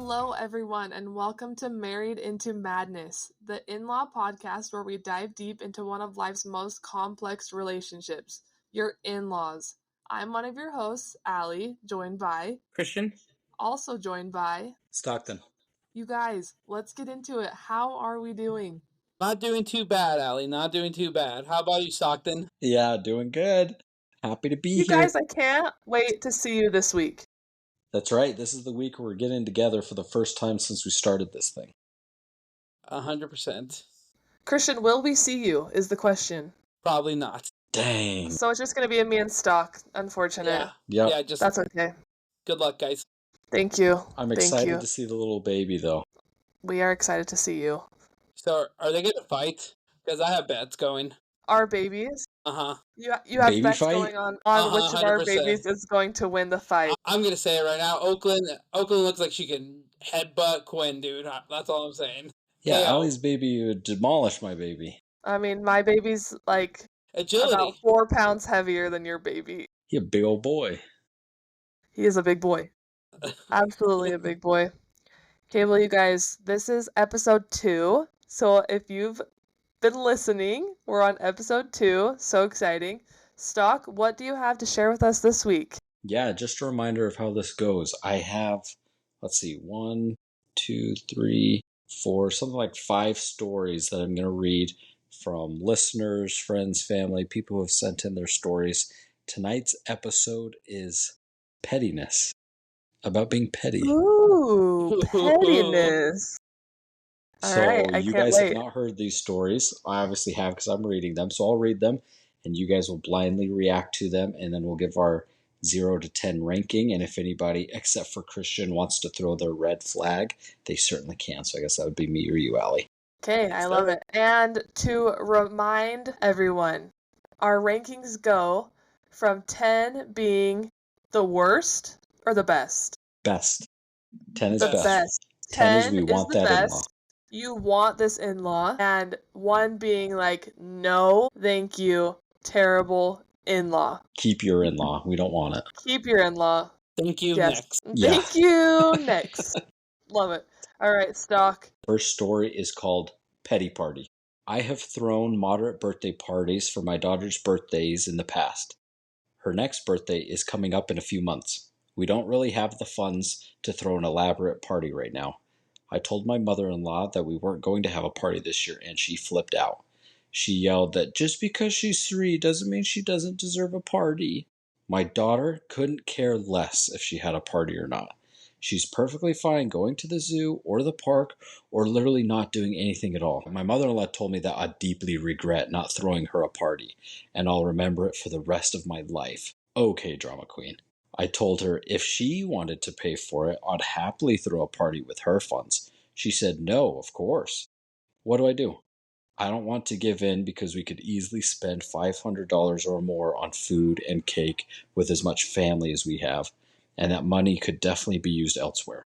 Hello, everyone, and welcome to Married into Madness, the in-law podcast where we dive deep into one of life's most complex relationships, your in-laws. I'm one of your hosts, Allie, joined by Cristian. Also joined by Stockton. You guys, let's get into it. How are we doing? Not doing too bad, Allie. Not doing too bad. How about you, Stockton? Yeah, doing good. Happy to be You here. guys, I can't wait to see you this week. That's right. This is the week we're getting together for the first time since we started this thing. 100%. Cristian, will we see you is the question. Probably not. Dang. So it's just going to be a me and Stock, unfortunate. Yep. Just That's okay. good luck, guys. Thank you. I'm Thank excited you. to see the little baby, though. We are excited to see you. So, are they going to fight? Because I have bets going. Our babies? Uh-huh. You have Baby bets fight? going on Uh-huh, which of our 100%. babies is going to win the fight. I'm going to say it right now. Oakland looks like she can headbutt Quinn, dude. That's all I'm saying. Yeah, KO. Allie's baby would demolish my baby. I mean, my baby's like Agility. about 4 pounds heavier than your baby. He a big old boy. He is a big boy. Absolutely a big boy. Okay, well, you guys, this is episode 2. So if you've been listening, we're on episode 2. So exciting. Stock, what do you have to share with us this week? Yeah, just a reminder of how this goes. I have, 1, 2, 3, 4, something like 5 stories that I'm going to read from listeners, friends, family, people who have sent in their stories. Tonight's episode is pettiness, about being petty. Ooh, pettiness. All So right, I you can't guys wait. have not heard these stories. I obviously have because I'm reading them. So I'll read them and you guys will blindly react to them. And then we'll give our 0 to 10 ranking. And if anybody, except for Cristian, wants to throw their red flag, they certainly can. So I guess that would be me or you, Allie. Okay, I love it. And to remind everyone, our rankings go from 10 being the worst or the best? Best. 10 is The best. best. 10 is 10 we is want the that best. in-law. You want this in-law. And 1 being like, no, thank you, terrible in-law. Keep your in-law. We don't want it. Keep your in-law. Thank you, Yes. next. Yeah. Thank you, next. Love it. All right, Stock. First story is called Petty Party. I have thrown moderate birthday parties for my daughter's birthdays in the past. Her next birthday is coming up in a few months. We don't really have the funds to throw an elaborate party right now. I told my mother-in-law that we weren't going to have a party this year, and she flipped out. She yelled that just because she's 3 doesn't mean she doesn't deserve a party. My daughter couldn't care less if she had a party or not. She's perfectly fine going to the zoo or the park or literally not doing anything at all. My mother-in-law told me that I deeply regret not throwing her a party, and I'll remember it for the rest of my life. Okay, drama queen. I told her if she wanted to pay for it, I'd happily throw a party with her funds. She said no, of course. What do? I don't want to give in because we could easily spend $500 or more on food and cake with as much family as we have, and that money could definitely be used elsewhere.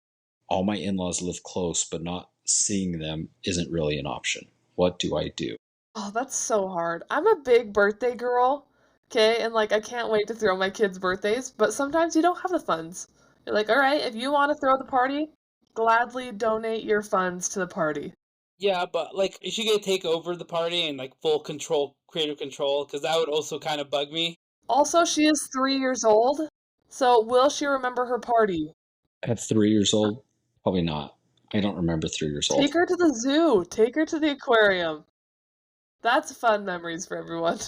All my in-laws live close, but not seeing them isn't really an option. What do I do? Oh, that's so hard. I'm a big birthday girl, okay? And like, I can't wait to throw my kids' birthdays, but sometimes you don't have the funds. You're like, all right, if you want to throw the party, gladly donate your funds to the party. Yeah, but like, is she going to take over the party and like full control, creative control? Because that would also kind of bug me. Also, she is 3 years old, so will she remember her party? At 3 years old? Probably not. I don't remember 3 years old. Take her to the zoo. Take her to the aquarium. That's fun memories for everyone.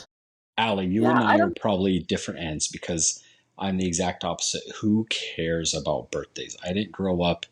Allie, you Yeah, and I I are don't- probably different ends because I'm the exact opposite. Who cares about birthdays? I didn't grow up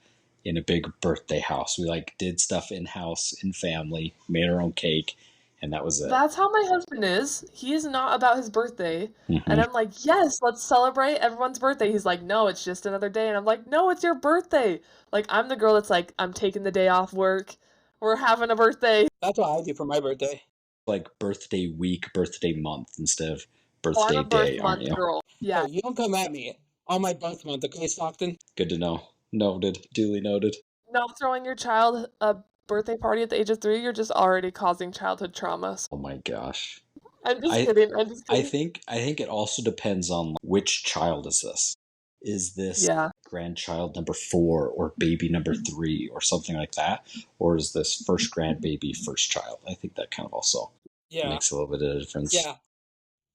in a big birthday house. We like did stuff in-house, in family, made our own cake, and that was it. That's how my husband is. He is not about his birthday. Mhm. And I'm like, yes, let's celebrate everyone's birthday. He's like, no, it's just another day. And I'm like, no, it's your birthday. Like, I'm the girl that's like, I'm taking the day off work. We're having a birthday. That's what I do for my birthday. Like birthday week, birthday month instead of Oh, I'm birthday a birth day, aren't month you? girl. Yeah. Hey, you don't come at me on my birth month, okay, Stockton? Good to know. Noted. Duly noted. Not throwing your child a birthday party at the age of 3, you're just already causing childhood traumas. Oh my gosh. I'm just kidding. I'm just I kidding. think it also depends on which child is this. Is this Yeah. grandchild number 4 or baby number 3 or something like that? Or is this first grandbaby, first child? I think that kind of also Yeah. makes a little bit of a difference. Yeah.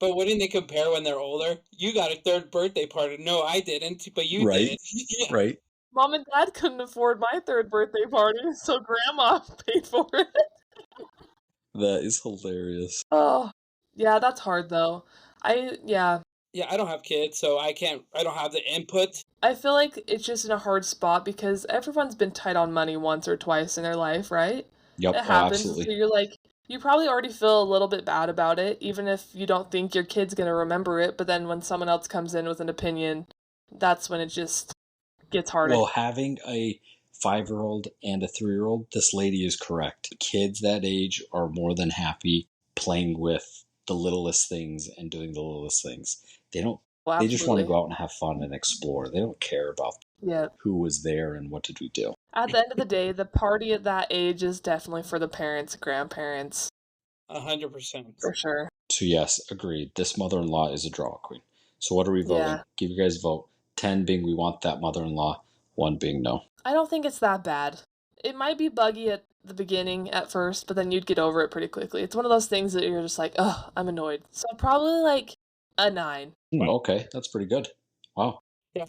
But wouldn't they compare when they're older? You got a third birthday party. No, I didn't, but you Right. did. Yeah. Right. Mom and Dad couldn't afford my 3rd birthday party, so Grandma paid for it. That is hilarious. Oh, yeah, that's hard though. Yeah, Yeah, I don't have kids, so I don't have the input. I feel like it's just in a hard spot because everyone's been tight on money once or twice in their life, right? Yep. It Oh, happens, so absolutely. you're like, you probably already feel a little bit bad about it, even if you don't think your kid's gonna remember it, but then when someone else comes in with an opinion, that's when it just gets harder. Well, having a 5-year-old and a 3-year-old, this lady is correct. Kids that age are more than happy playing with the littlest things and doing the littlest things. They don't. Well, They just want to absolutely. go out and have fun and explore. They don't care about Yeah. who was there and what did we do. At the end of the day, the party at that age is definitely for the parents, grandparents, 100%. for sure. So yes, agreed. This mother-in-law is a drama queen. So what are we voting? Yeah. Give you guys a vote. 10 being we want that mother-in-law, 1 being no. I don't think it's that bad. It might be buggy at the beginning at first, but then you'd get over it pretty quickly. It's one of those things that you're just like, ugh, I'm annoyed. So probably like a 9. Okay, that's pretty good. Wow. Yeah.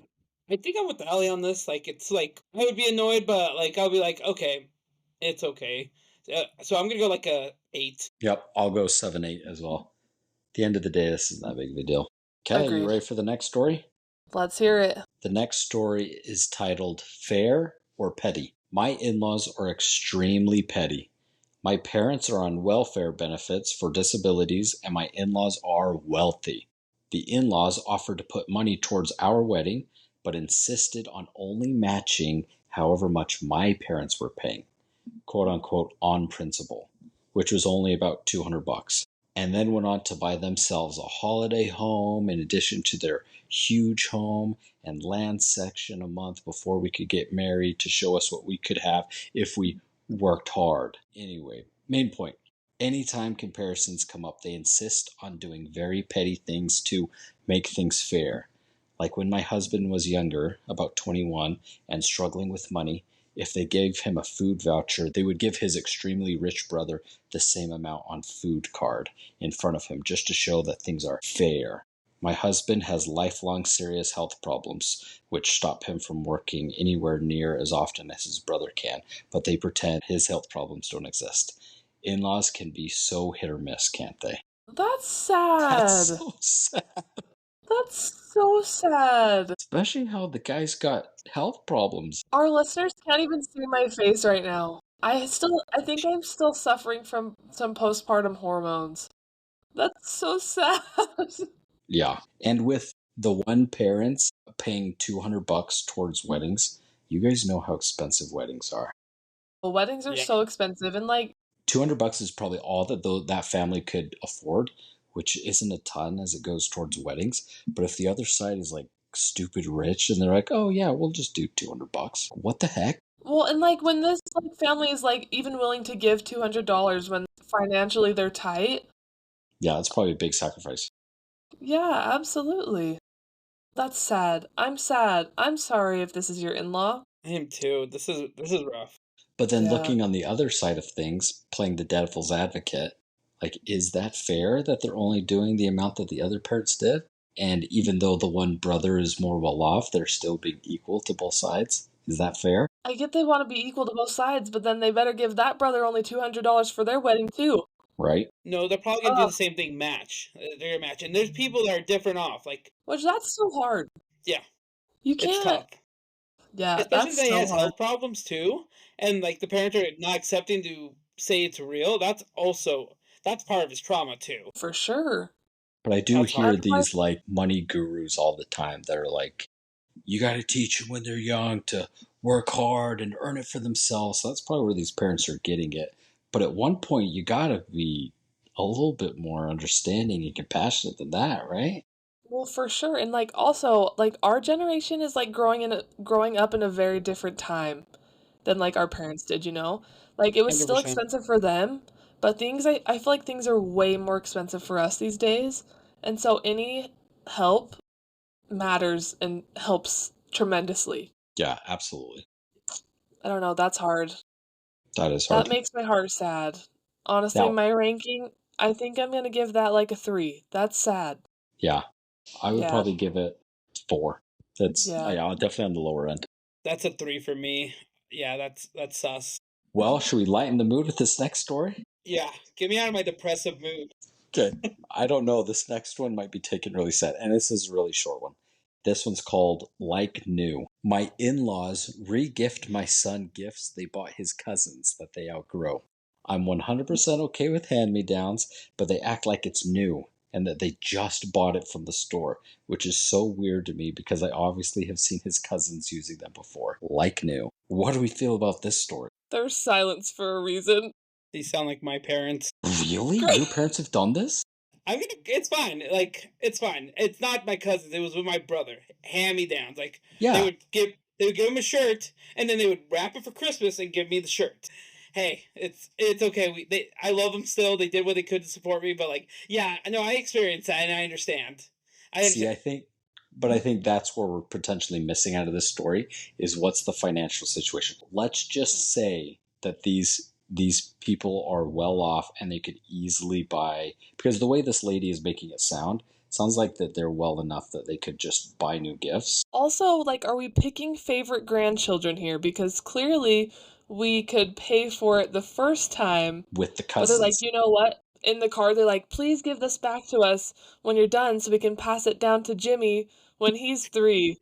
I think I'm with Ellie on this. Like, it's like, I would be annoyed, but like, I'll be like, okay, it's okay. So I'm gonna go like a 8. Yep, I'll go 7-8 as well. At the end of the day, this isn't that big of a deal. Okay, you Agreed. ready for the next story? Let's hear it. The next story is titled Fair or Petty. My in-laws are extremely petty. My parents are on welfare benefits for disabilities, and my in-laws are wealthy. The in-laws offered to put money towards our wedding, but insisted on only matching however much my parents were paying, quote unquote, on principle, which was only about $200, and then went on to buy themselves a holiday home in addition to their huge home and land section a month before we could get married to show us what we could have if we worked hard. Anyway, main point. Anytime comparisons come up, they insist on doing very petty things to make things fair. Like when my husband was younger, about 21, and struggling with money, if they gave him a food voucher, they would give his extremely rich brother the same amount on food card in front of him just to show that things are fair. My husband has lifelong serious health problems, which stop him from working anywhere near as often as his brother can, but they pretend his health problems don't exist. In-laws can be so hit or miss, can't they? That's sad. That's so sad. That's so sad. Especially how the guy's got health problems. Our listeners can't even see my face right now. I think I'm still suffering from some postpartum hormones. That's so sad. Yeah. And with the one parents paying $200 towards weddings, you guys know how expensive weddings are. Well, weddings are Yeah. so expensive, and like, $200 is probably all that that family could afford, which isn't a ton as it goes towards weddings. But if the other side is like stupid rich and they're like, oh yeah, we'll just do $200. What the heck? well, and like when this like family is like even willing to give $200 when financially they're tight. Yeah, that's probably a big sacrifice. Yeah, absolutely. That's sad. I'm sad. I'm sorry if this is your in-law. I am too. This is rough. But then Yeah. looking on the other side of things, playing the devil's advocate, like, is that fair that they're only doing the amount that the other parents did? And even though the one brother is more well off, they're still being equal to both sides? Is that fair? I get they want to be equal to both sides, but then they better give that brother only $200 for their wedding too. Right? No, they're probably gonna do Ugh. the same thing. Match. They're gonna match, and there's people that are different off. Like, Which that's so hard. yeah, You it's can't. tough. Yeah, Especially that's if he so has hard. health problems too, and like the parents are not accepting to say it's real. That's part of his trauma too. For sure. But I do That's hear hard. these like money gurus all the time that are like, you got to teach them when they're young to work hard and earn it for themselves. So that's probably where these parents are getting it. But at one point, you got to be a little bit more understanding and compassionate than that, right? Well, for sure. And like also, like our generation is like growing up in a very different time than like our parents did, you know? Like it was still 100%. expensive for them, but I feel like things are way more expensive for us these days. And so any help matters and helps tremendously. Yeah, absolutely. I don't know, that's hard. That is hard. That makes my heart sad. Honestly, Now, my ranking, I think I'm gonna give that like a 3. That's sad. yeah, I would Yeah. probably give it 4. That's Yeah. definitely on the lower end. That's a 3 for me. Yeah, that's sus. Well, should we lighten the mood with this next story? Yeah, get me out of my depressive mood. Okay. I don't know. This next one might be taken really sad, and this is a really short one. This one's called Like New. My in-laws re-gift my son gifts they bought his cousins that they outgrow. I'm 100% okay with hand-me-downs, but they act like it's new and that they just bought it from the store, which is so weird to me because I obviously have seen his cousins using them before. Like new. What do we feel about this story? There's silence for a reason. These sound like my parents. Really? Your parents have done this? It's fine. Like, it's fine. It's not my cousins. It was with my brother. Hand-me-downs. Like, Yeah. they would give him a shirt, and then they would wrap it for Christmas and give me the shirt. Hey, it's okay. I love them still. They did what they could to support me, but like, yeah, I know I experienced that, and I understand. See, I think that's where we're potentially missing out of this story is what's the financial situation. Let's just say that these people are well off and they could easily buy, because the way this lady is making it sounds like that they're well enough that they could just buy new gifts. Also, like, are we picking favorite grandchildren here? Because clearly we could pay for it the first time, with the but they're cousins. like, you know what? In the car, they're like, please give this back to us when you're done so we can pass it down to Jimmy when he's 3.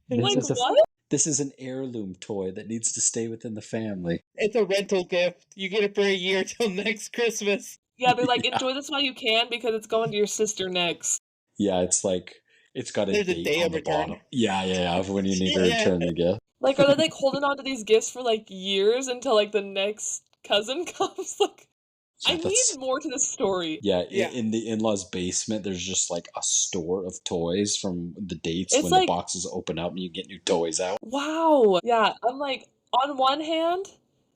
Like, what? This is an heirloom toy that needs to stay within the family. It's a rental gift. You get it for a year till next Christmas. Yeah, they're like, Yeah. enjoy this while you can because it's going to your sister next. Yeah, it's like it's got a There's a date day on of the return. bottom. Yeah, of when you need to Yeah. return the gift. Like, are they like holding on to these gifts for like years until like the next cousin comes? Like, Yeah, I need more to this story. Yeah, Yeah. in the in-laws' basement, there's just like a store of toys from the dates It's when like- the boxes open up and you get new toys out. Wow. Yeah, I'm like, on one hand,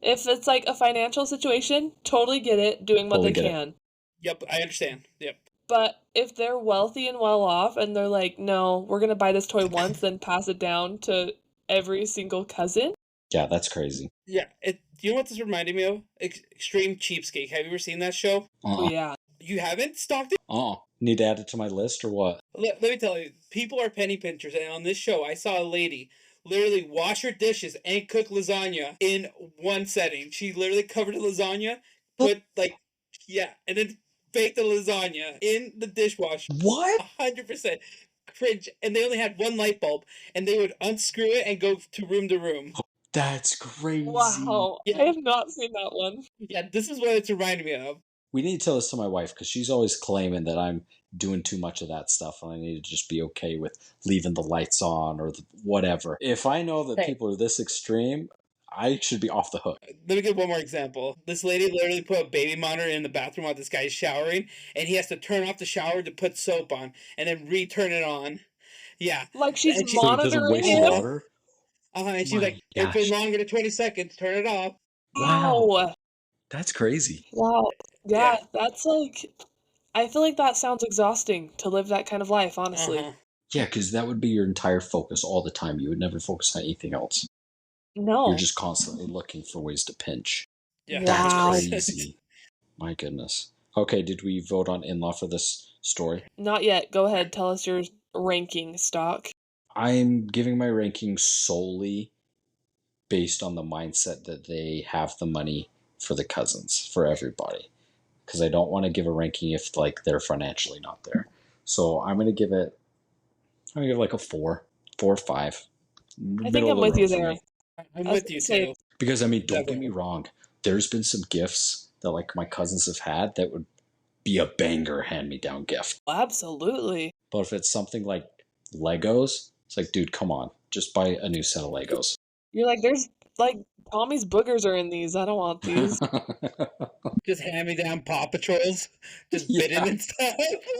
if it's like a financial situation, totally get it, doing what Totally they get it. can. Yep, I understand. Yep. But if they're wealthy and well off and they're like, no, we're gonna buy this toy once, then pass it down to every single cousin. Yeah, that's crazy. Yeah. You know what this reminded me of? Extreme Cheapskate. Have you ever seen that show? Oh yeah. You haven't? Stockton? Need to add it to my list or what? Let me tell you, people are penny pinchers, and on this show, I saw a lady literally wash her dishes and cook lasagna in one setting. She literally covered the lasagna, and then baked the lasagna in the dishwasher. What? 100% cringe. And they only had one light bulb, and they would unscrew it and go to room. That's crazy. Wow. Yeah. I have not seen that one. Yeah, this is what it's reminding me of. We need to tell this to my wife because she's always claiming that I'm doing too much of that stuff and I need to just be okay with leaving the lights on or whatever. If I know that people are this extreme, I should be off the hook. Let me give one more example. This lady literally put a baby monitor in the bathroom while this guy's showering, and he has to turn off the shower to put soap on and then re-turn it on. Yeah. Like she's And monitoring waste him. water. And she's My like, it's been gosh. longer than 20 seconds, turn it off. Wow. That's crazy. Wow. Yeah, that's like, I feel like that sounds exhausting to live that kind of life, honestly. Yeah, because that would be your entire focus all the time. You would never focus on anything else. No. You're just constantly looking for ways to pinch. Yeah. Wow. That's crazy. My goodness. Okay, did we vote on in-law for this story? Not yet. Go ahead. Tell us your ranking, Stock. I'm giving my ranking solely based on the mindset that they have the money for the cousins, for everybody. Because I don't want to give a ranking if like they're financially not there. So I'm gonna give like a 4 or 5. I think I'm with you there. I'm with you too. Because I mean, don't get me wrong. There's been some gifts that like my cousins have had that would be a banger hand-me-down gift. Absolutely. But if it's something like Legos, it's like, dude, come on, just buy a new set of Legos. You're like, there's like Tommy's boogers are in these. I don't want these. Just hand-me-down Paw Patrols, just bitten and stuff.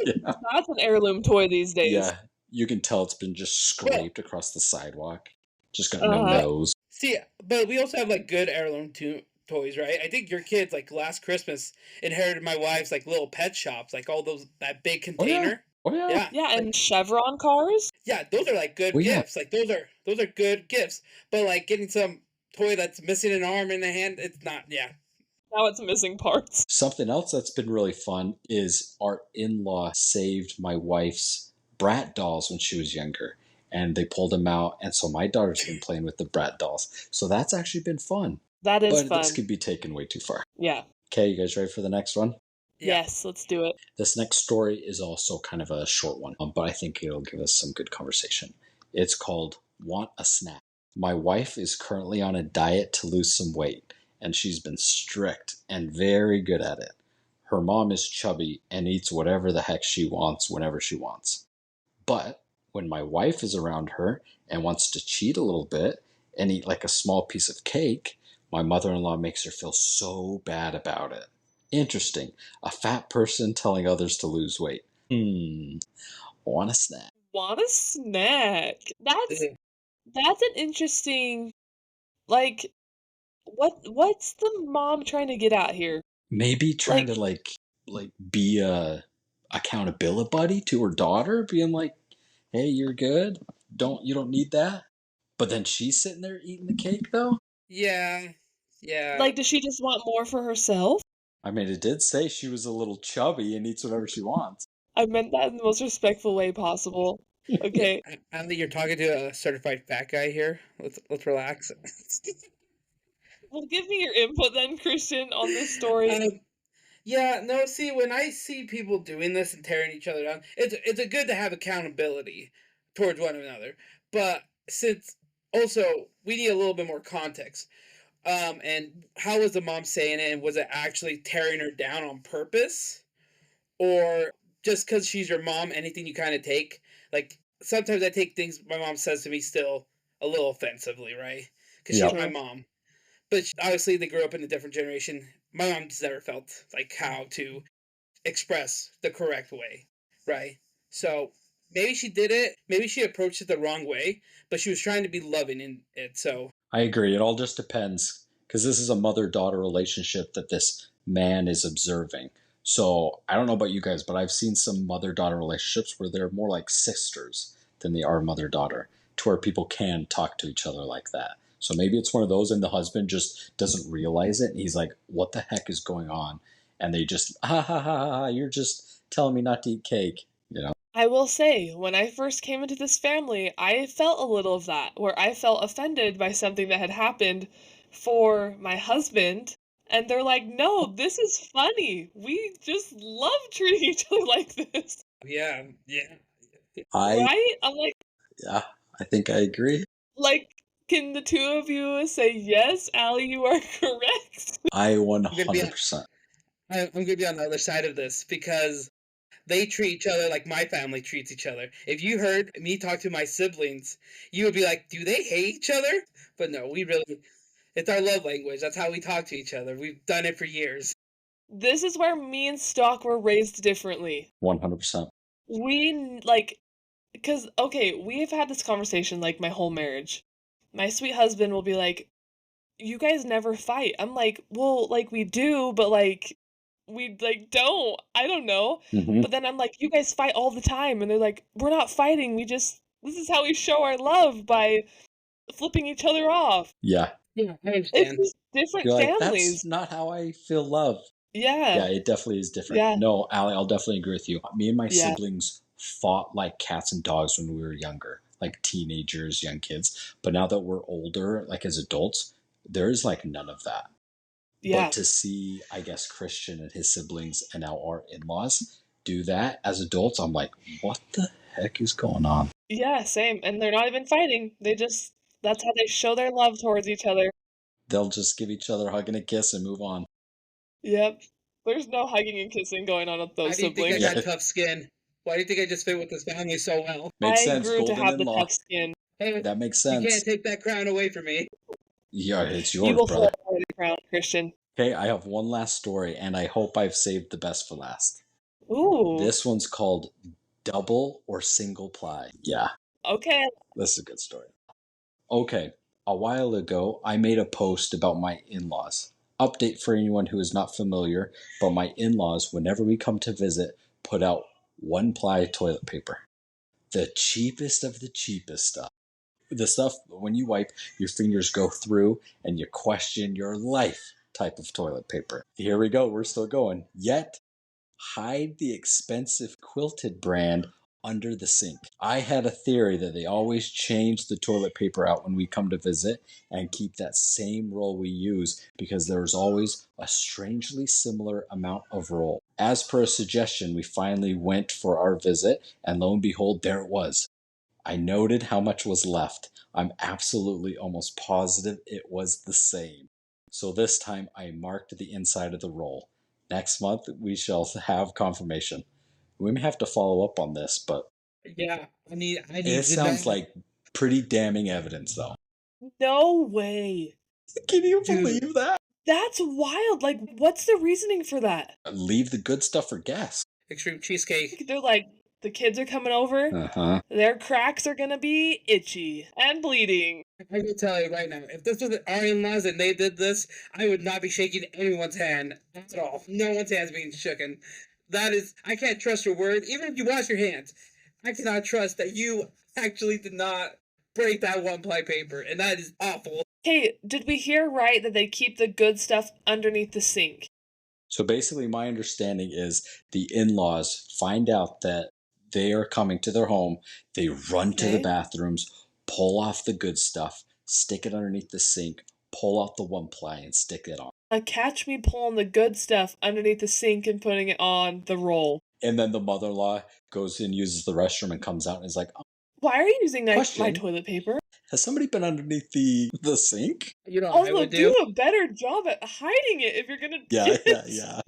Yeah. That's an heirloom toy these days. Yeah, you can tell it's been just scraped across the sidewalk. Just got no nose. See, but we also have like good heirloom toys, right? I think your kids like last Christmas inherited my wife's like little pet shops, like all that big container. Oh yeah. Yeah, and Chevron cars. Yeah, those are like good Well, yeah. gifts. Like those are good gifts. But like getting some toy that's missing an arm and a hand, it's not. Yeah. Now it's missing parts. Something else that's been really fun is our in-law saved my wife's Brat dolls when she was younger. And they pulled them out. And so my daughter's been playing with the Brat dolls. So that's actually been fun. That is But fun. this could be taken way too far. Yeah. Okay, you guys ready for the next one? Yeah. Yes, let's do it. This next story is also kind of a short one, but I think it'll give us some good conversation. It's called Want a Snack. My wife is currently on a diet to lose some weight, and she's been strict and very good at it. Her mom is chubby and eats whatever the heck she wants whenever she wants. But when my wife is around her and wants to cheat a little bit and eat like a small piece of cake, my mother-in-law makes her feel so bad about it. Interesting. A fat person telling others to lose weight. Want a snack. Want a snack. That's an interesting, like, what's the mom trying to get at here? Maybe trying to like be a accountability buddy to her daughter, being like, "Hey, you're good. You don't need that." But then she's sitting there eating the cake though. Yeah. Yeah. Like, does she just want more for herself? I mean, it did say she was a little chubby and eats whatever she wants. I meant that in the most respectful way possible. Okay. I don't think you're talking to a certified fat guy here. Let's relax. Well, give me your input then, Christian, on this story. Yeah, no, see, when I see people doing this and tearing each other down, it's a good to have accountability towards one another. But since also we need a little bit more context. And how was the mom saying it? And was it actually tearing her down on purpose? Or just because she's your mom, anything you kind of take? Like, sometimes I take things my mom says to me still a little offensively, right? Because she's my mom. But obviously, they grew up in a different generation. My mom's never felt like how to express the correct way, right? So maybe she did it. Maybe she approached it the wrong way, but she was trying to be loving in it. So I agree. It all just depends because this is a mother-daughter relationship that this man is observing. So I don't know about you guys, but I've seen some mother-daughter relationships where they're more like sisters than they are mother-daughter, to where people can talk to each other like that. So maybe it's one of those, and the husband just doesn't realize it, and he's like, "What the heck is going on?" And they just, "Ha ha ha ha! You're just telling me not to eat cake," you know. I will say, when I first came into this family, I felt a little of that, where I felt offended by something that had happened for my husband. And they're like, no, this is funny. We just love treating each other like this. yeah. Right? I'm like, Yeah, I think I agree. like, can the two of you say, yes, Allie, you are correct? I 100%. I'm going to be on the other side of this because they treat each other like my family treats each other. If you heard me talk to my siblings, you would be like, do they hate each other? But no, it's our love language. That's how we talk to each other. We've done it for years. This is where me and Stock were raised differently. 100%. We, like, because, okay, we've had this conversation, like, my whole marriage. My sweet husband will be like, you guys never fight. I'm like, well, like, we do, but, like, we, like, don't. I don't know. Mm-hmm. But then I'm like, you guys fight all the time. And they're like, we're not fighting. This is how we show our love, by flipping each other off. Yeah. Yeah, I It's understand. just different You're like, families. that's not how I feel love. Yeah. Yeah, it definitely is different. Yeah. No, Allie, I'll definitely agree with you. Me and my Yeah. siblings fought like cats and dogs when we were younger, like teenagers, young kids. But now that we're older, like as adults, there's like none of that. Yeah. But to see, I guess, Christian and his siblings and now our in-laws do that as adults, I'm like, what the heck is going on? Yeah, same. And they're not even fighting. That's how they show their love towards each other. They'll just give each other a hug and a kiss and move on. Yep. There's no hugging and kissing going on with those Why do you think siblings. I got tough skin? Why do you think I just fit with this family so well? Makes I sense. grew to Golden have the in-law. tough skin. Hey, That makes you sense. can't take that crown away from me. Yeah, it's You yours, will brother. hold the crown, Christian. Okay, I have one last story, and I hope I've saved the best for last. Ooh. This one's called Double or Single Ply. Yeah, Okay. this is a good story. Okay, a while ago, I made a post about my in-laws. Update for anyone who is not familiar, but my in-laws, whenever we come to visit, put out 1-ply toilet paper. The cheapest of the cheapest stuff. The stuff, when you wipe, your fingers go through and you question your life type of toilet paper. Here we go. We're still going. Yet, hide the expensive quilted brand under the sink. I had a theory that they always change the toilet paper out when we come to visit and keep that same roll we use because there was always a strangely similar amount of roll. As per a suggestion, we finally went for our visit, and lo and behold, there it was. I noted how much was left. I'm absolutely almost positive it was the same. So this time I marked the inside of the roll. Next month we shall have confirmation. We may have to follow up on this, but Yeah, I need it sounds know. like pretty damning evidence, though. No way. Can you Dude. believe that? That's wild. Like, what's the reasoning for that? Leave the good stuff for guests. Extreme cheesecake. They're like, the kids are coming over. Uh-huh. Their cracks are gonna be itchy and bleeding. I can tell you right now, if this was our in-laws and they did this, I would not be shaking anyone's hand at all. No one's hand's being shooken. That is, I can't trust your word. Even if you wash your hands, I cannot trust that you actually did not break that one-ply paper, and that is awful. Hey, did we hear right that they keep the good stuff underneath the sink? So basically, my understanding is the in-laws find out that they are coming to their home. They run to the bathrooms, pull off the good stuff, stick it underneath the sink, pull out the one ply, and stick it on. Catch me pulling the good stuff underneath the sink and putting it on the roll. And then the mother-in-law goes and uses the restroom and comes out and is like, oh, why are you using my Question. toilet paper? has somebody been underneath the sink? You know what I Also, would do do? a better job at hiding it if you're gonna Yeah.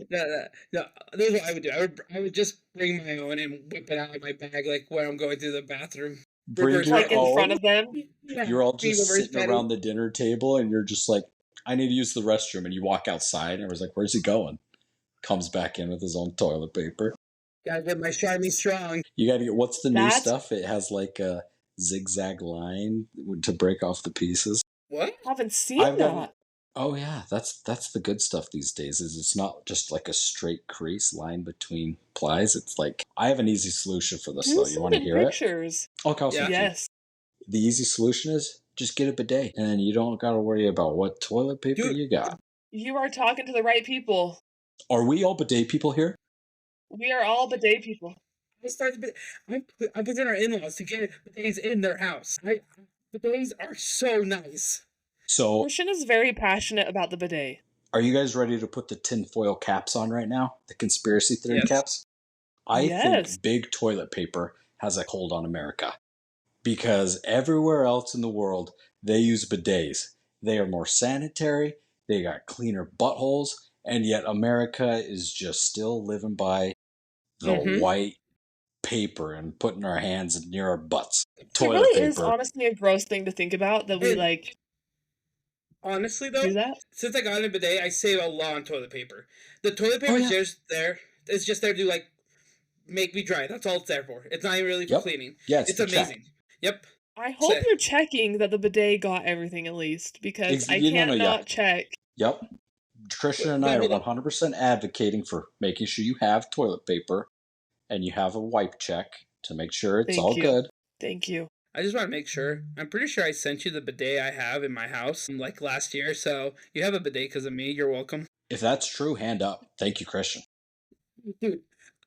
No, this is what I would do. I would just bring my own and whip it out of my bag, like when I'm going to the bathroom. Bring Reverse your like in own? front of them. Yeah, You're all be just reverse sitting petty. around the dinner table and you're just like, I need to use the restroom. And you walk outside and everyone's like, where's he going? Comes back in with his own toilet paper. Gotta get my Charmy strong. You gotta get, what's the new That's- stuff? It has like a zigzag line to break off the pieces. What? I haven't seen I've that. got- Oh yeah, that's the good stuff these days. Is it's not just like a straight crease line between plies. It's like, I have an easy solution for this Do though. You want to some hear it? pictures. Okay, I'll Yeah. send you. Yes. The easy solution is just get a bidet, and then you don't got to worry about what toilet paper Dude. you got. You are talking to the right people. Are we all bidet people here? We are all bidet people. I put in our in-laws to get bidets in their house. Bidets are so nice. So, Christian is very passionate about the bidet. are you guys ready to put the tinfoil caps on right now? The conspiracy theory Yes. caps? I Yes. think big toilet paper has a hold on America. Because everywhere else in the world, they use bidets. They are more sanitary, they got cleaner buttholes, and yet America is just still living by the Mhm. white paper and putting our hands near our butts. It Toilet really is paper. honestly a gross thing to think about that we And- like Honestly, though, do that. since I got a bidet, I save a lot on toilet paper. The toilet paper Oh, is yeah. just there. It's just there to like make me dry. That's all it's there for. It's not even really for Yep. cleaning. Yeah, It's to check. amazing. Yep. I hope So- you're checking that the bidet got everything at least, because I No, can't no, yeah. not check. Yep. Christian and I are 100% advocating for making sure you have toilet paper and you have a wipe check to make sure it's Thank all you. good. Thank you. I just want to make sure. I'm pretty sure I sent you the bidet I have in my house like last year. So you have a bidet because of me. You're welcome. If that's true, hand up. Thank you, Christian. Dude,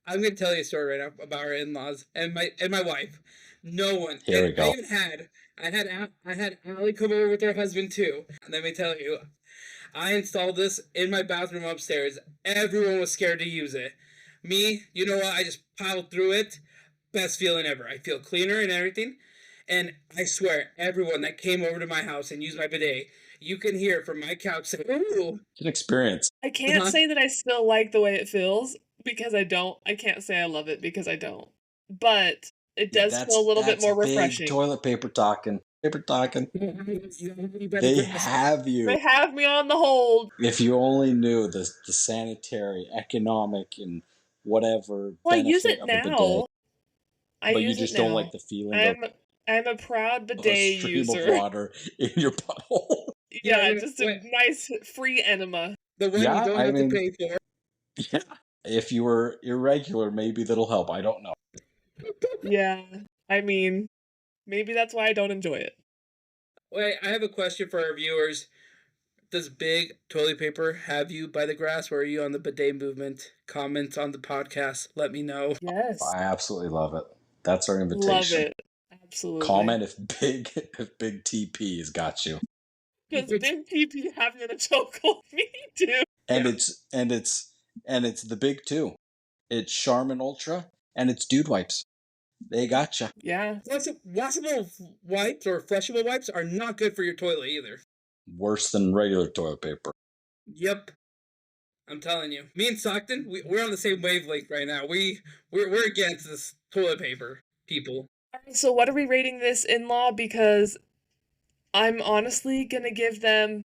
I'm gonna tell you a story right now about our in-laws and my wife. No one. Here we and go. I even had Allie come over with her husband too. And let me tell you, I installed this in my bathroom upstairs. Everyone was scared to use it. Me, you know what? I just piled through it. Best feeling ever. I feel cleaner and everything. And I swear, everyone that came over to my house and used my bidet, you can hear it from my couch say, "Ooh." It's an experience. I can't Uh-huh. say that I still like the way it feels because I don't. I can't say I love it because I don't. But it does feel a little bit more big refreshing. Toilet paper talking. Paper talking. You better They put this- have you. They have me on the hold. If you only knew the sanitary, economic, and whatever. Well, I use benefit it of a bidet, now. I but use you just it now. don't like the feeling of I'm a proud a bidet stream user. of water in your butthole. Yeah, Yeah, just a wait. nice free enema. The one Yeah, you don't I have mean- to pay for. Yeah. If you were irregular, maybe that'll help. I don't know. Yeah. I mean, maybe that's why I don't enjoy it. Wait, I have a question for our viewers. Does big toilet paper have you by the grass, or are you on the bidet movement? Comment on the podcast. Let me know. Yes. I absolutely love it. That's our invitation. Love it. Absolutely. Comment if big TP has got you. Because big TP have you in a chokehold. Me too. And Yeah. it's the big two. It's Charmin Ultra and it's Dude Wipes. They gotcha. Yeah. Washable wipes or flushable wipes are not good for your toilet either. Worse than regular toilet paper. Yep. I'm telling you. Me and Stockton, we're on the same wavelength right now. We're against this toilet paper, people. So what are we rating this in-law? Because I'm honestly gonna give them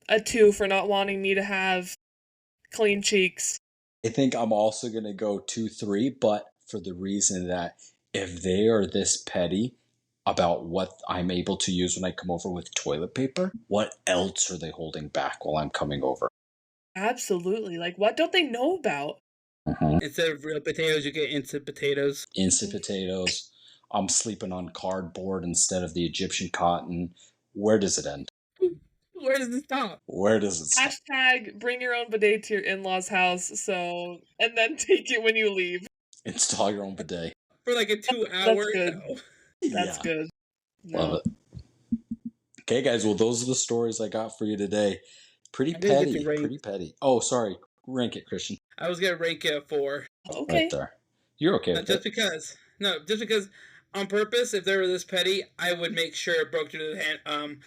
a 2 for not wanting me to have clean cheeks. I think I'm also going to go 2-3, but for the reason that if they are this petty about what I'm able to use when I come over with toilet paper, what else are they holding back while I'm coming over? Absolutely. Like, what don't they know about? Instead of real potatoes, you get instant potatoes. Instant potatoes. I'm sleeping on cardboard instead of the Egyptian cotton. Where does it end? Where does it stop? Where does it stop? Hashtag bring your own bidet to your in-laws' house, and then take it when you leave. Install your own bidet. For like a 2-hour? That's good. No. That's good. No. Love it. Okay, guys. Well, those are the stories I got for you today. Pretty I didn't get petty. to rank. Pretty petty. Oh, sorry. Rank it, Cristian. I was gonna rank it a 4. Okay. Right there. You're okay with Just it. because on purpose, if they were this petty, I would make sure it broke through the hand.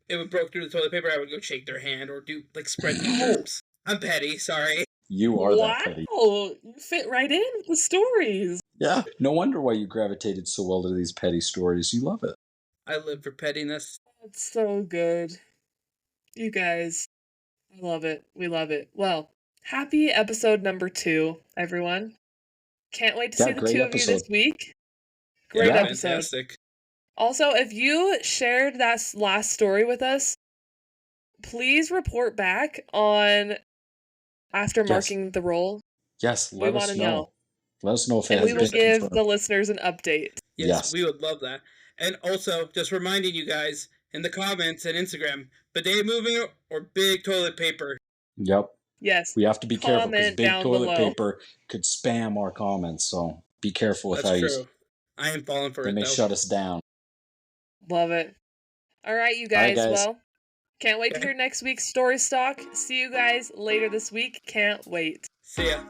It would broke through the toilet paper. I would go shake their hand or do like spread the germs. I'm petty. Sorry. You are that petty. Wow, you fit right in with the stories. Yeah. No wonder why you gravitated so well to these petty stories. You love it. I live for pettiness. That's so good. You guys, I love it. We love it. Well, happy episode number 2, everyone. Can't wait to see the great 2 of you this episode. week. Great Yeah, episode. fantastic. Also, if you shared that last story with us, please report back on after marking the roll. Yes, We let want us to know. know. Let us know if it And has we will been give confirmed. the listeners an update. Yes, we would love that. And also, just reminding you guys in the comments and Instagram, bidet moving or big toilet paper. Yep. Yes. We have to be careful because Comment big down toilet below. paper could spam our comments. So be careful with That's how you. true. I am falling for They it may though. shut us down. Love it. All right, you All right, guys. guys. Well, can't wait to Okay. hear next week's story stock. See you guys later this week. Can't wait. See ya.